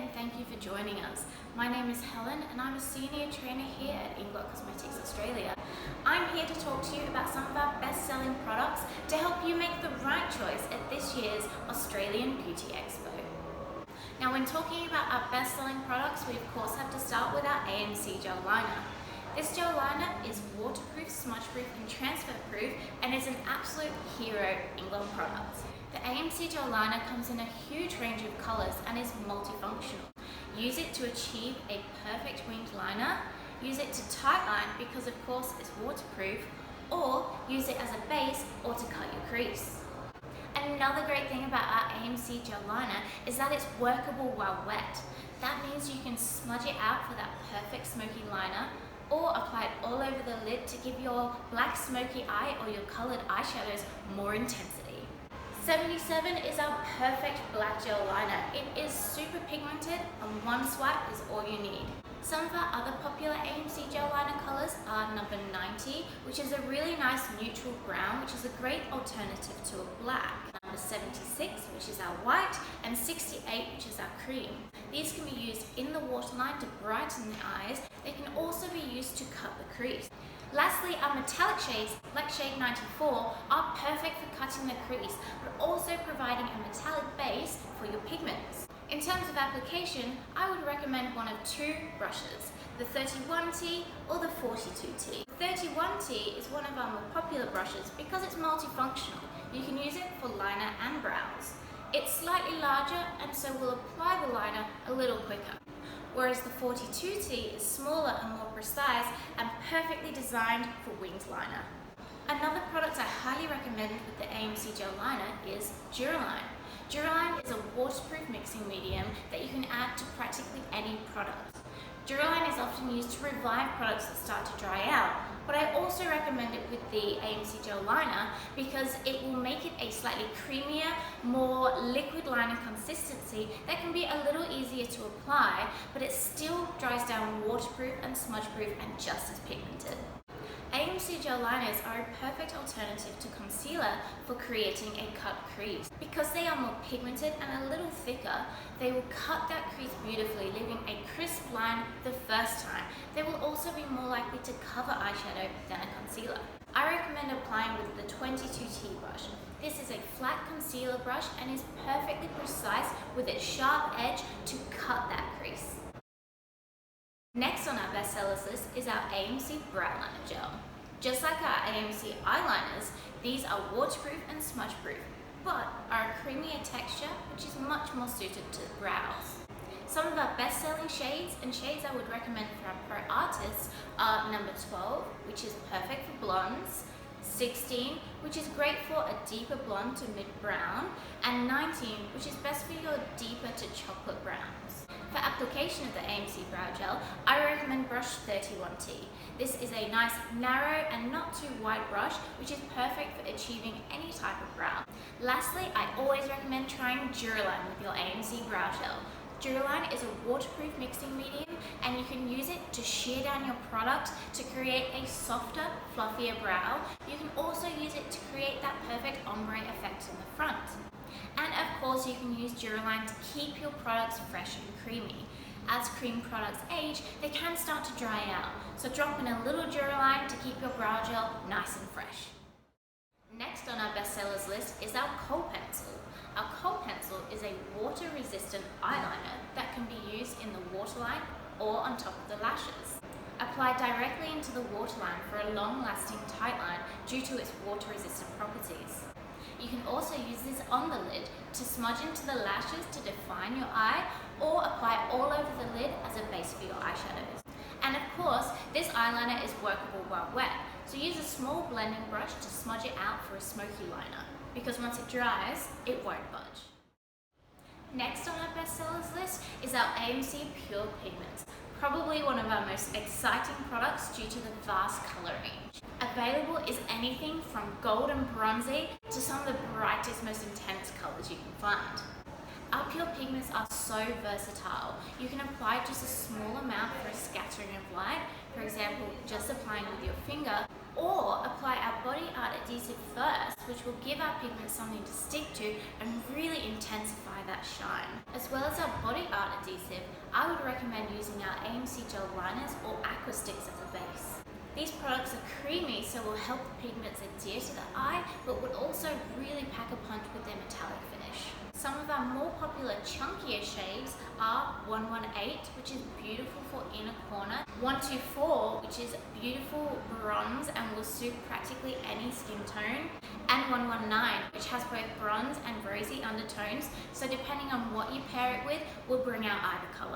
and thank you for joining us. My name is Helen and I'm a senior trainer here at INGLOT Cosmetics Australia. I'm here to talk to you about some of our best-selling products to help you make the right choice at this year's Australian Beauty Expo. Now, when talking about our best-selling products, we of course have to start with our AMC gel liner. This gel liner is waterproof, smudge-proof and transfer-proof and is an absolute hero INGLOT product. The AMC gel liner comes in a huge range of colours and is multifunctional. Use it to achieve a perfect winged liner, use it to tightline because of course it's waterproof, or use it as a base or to cut your crease. Another great thing about our AMC gel liner is that it's workable while wet. That means you can smudge it out for that perfect smoky liner, or apply it all over the lid to give your black smoky eye or your coloured eyeshadows more intensity. 77 is our perfect black gel liner. It is super pigmented and one swipe is all you need. Some of our other popular AMC gel liner colours are number 90, which is a really nice neutral brown, which is a great alternative to a black. Number 76, which is our white, and 68, which is our cream. These can be used in the waterline to brighten the eyes. They can also be used to cut the crease. Lastly, our metallic shades, like shade 94, are perfect for cutting the crease, but also providing a metallic base for your pigments. In terms of application, I would recommend one of two brushes, the 31T or the 42T. The 31T is one of our more popular brushes because it's multifunctional. You can use it for liner and brows. It's slightly larger and so will apply the liner a little quicker. Whereas the 42T is smaller and more precise and perfectly designed for winged liner. Another product I highly recommend with the AMC gel liner is Duraline. Duraline is a waterproof mixing medium that you can add to practically any product. Duraline is often used to revive products that start to dry out, but I also recommend it with the AMC gel liner because it will make it a slightly creamier, more liquid liner consistency that can be a little easier to apply, but it still dries down waterproof and smudge-proof and just as pigmented. AMC gel liners are a perfect alternative to concealer for creating a cut crease. Because they are more pigmented and a little thicker, they will cut that crease beautifully, leaving a crisp line the first time. They will also be more likely to cover eyeshadow than a concealer. I recommend applying with the 22T brush. This is a flat concealer brush and is perfectly precise with its sharp edge to cut that crease. Next on our bestsellers list is our AMC Brow Liner Gel. Just like our AMC eyeliners, these are waterproof and smudge-proof, but are a creamier texture which is much more suited to the brows. Some of our best-selling shades and shades I would recommend for our pro artists are number 12, which is perfect for blondes, 16, which is great for a deeper blonde to mid-brown, and 19, which is best for your deeper to chocolate browns. For application of the AMC Brow Gel, I recommend brush 31T. This is a nice, narrow and not too wide brush, which is perfect for achieving any type of brow. Lastly, I always recommend trying Duraline with your AMC Brow Gel. Duraline is a waterproof mixing medium and you can use it to shear down your product to create a softer, fluffier brow. You can also use it to create that perfect ombre effect in the front. And of course you can use Duraline to keep your products fresh and creamy. As cream products age, they can start to dry out, so drop in a little Duraline to keep your brow gel nice and fresh. Next on our bestsellers list is our Kohl Pencil. Our Kohl Pencil is a water-resistant eyeliner that can be used in the waterline or on top of the lashes. Apply directly into the waterline for a long-lasting tight line due to its water-resistant properties. You can also use this on the lid to smudge into the lashes to define your eye or apply all over the lid as a base for your eyeshadows. And of course, this eyeliner is workable while wet, so use a small blending brush to smudge it out for a smoky liner, because once it dries, it won't budge. Next on our bestsellers list is our AMC Pure Pigments, probably one of our most exciting products due to the vast colour range. Available is anything from gold and bronzy to some of the brightest, most intense colours you can find. Our pure pigments are so versatile. You can apply just a small amount for a scattering of light, for example, just applying with your finger, or apply our body art adhesive first, which will give our pigments something to stick to and really intensify that shine. As well as our body art Art Adhesive, I would recommend using our AMC gel liners or aqua sticks as a base. These products are creamy, so will help the pigments adhere to the eye, but would also really pack a punch with their metallic finish. Some of our more popular chunkier shades are 118, which is beautiful for inner corner, 124, which is beautiful bronze and will suit practically any skin tone, and 119, which has both bronze and rosy undertones, so depending on what you pair it with will bring out either colour.